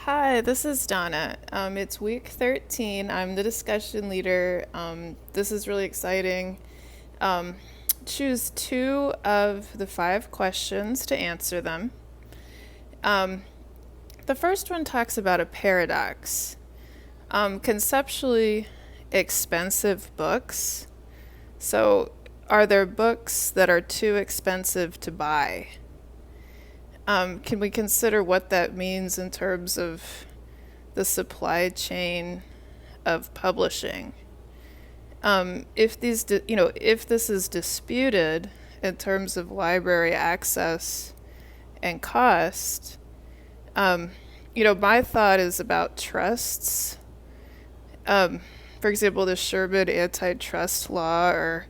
Hi, this is Donna. It's week 13. I'm the discussion leader. This is really exciting. Um, Choose two of the five questions to answer them. Um, the first one talks about a paradox. Conceptually, expensive books. So, are there books that are too expensive to buy? Can we consider what that means in terms of the supply chain of publishing? If this is disputed in terms of library access and cost, my thought is about trusts. For example, the Sherman antitrust law, or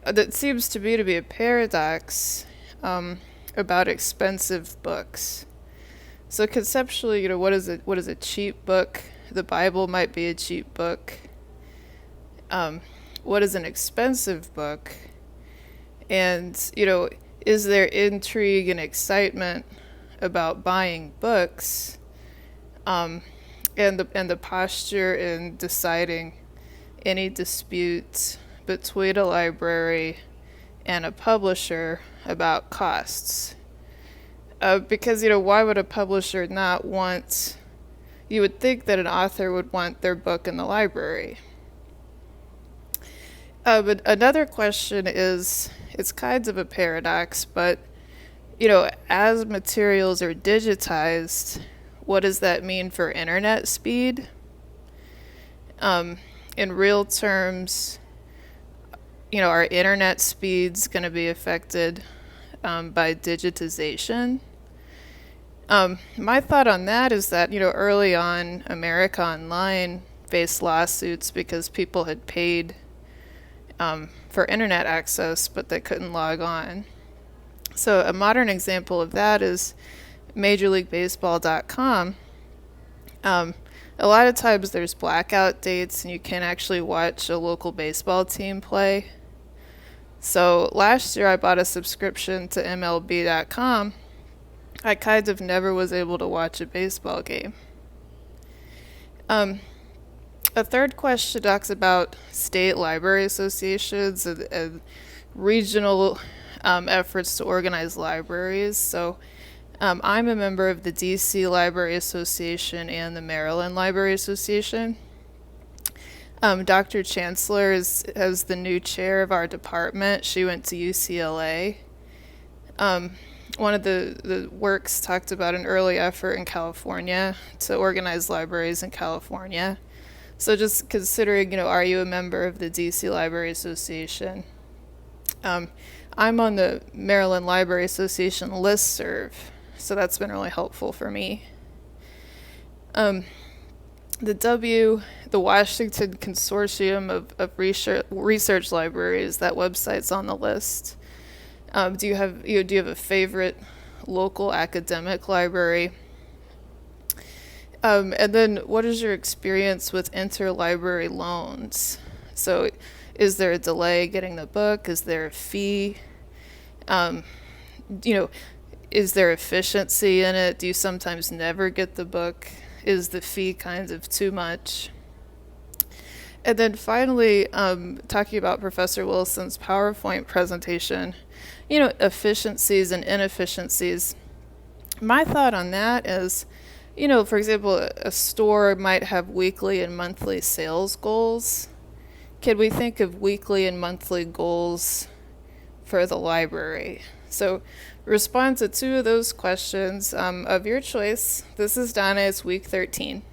that seems to me to be a paradox about expensive books. So conceptually, what is a cheap book? The Bible might be a cheap book. What is an expensive book? And, is there intrigue and excitement about buying books? And the posture in deciding any dispute between a library and a publisher about costs. Because, why would a publisher not want, you would think that an author would want their book in the library. But another question is, it's kind of a paradox, but, as materials are digitized, what does that mean for internet speed? In real terms, are internet speeds going to be affected by digitization? My thought on that is that, early on, America Online faced lawsuits because people had paid for internet access, but they couldn't log on. So a modern example of that is MajorLeagueBaseball.com. A lot of times there's blackout dates and you can't actually watch a local baseball team play. So last year I bought a subscription to MLB.com. I kind of never was able to watch a baseball game. A third question talks about state library associations and regional efforts to organize libraries. So I'm a member of the DC Library Association and the Maryland Library Association. Dr. Chancellor is the new chair of our department. She went to UCLA. One of the works talked about an early effort in California to organize libraries in California. So just considering, are you a member of the DC Library Association? I'm on the Maryland Library Association listserv, so that's been really helpful for me. The Washington Consortium of Research Libraries, that website's on the list. Do you have a favorite local academic library? And then what is your experience with interlibrary loans? So is there a delay getting the book? Is there a fee? Is there efficiency in it? Do you sometimes never get the book? Is the fee kind of too much? And then finally, talking about Professor Wilson's PowerPoint presentation, efficiencies and inefficiencies. My thought on that is, for example, a store might have weekly and monthly sales goals. Can we think of weekly and monthly goals for the library? So respond to two of those questions of your choice. This is Donna. It's week 13.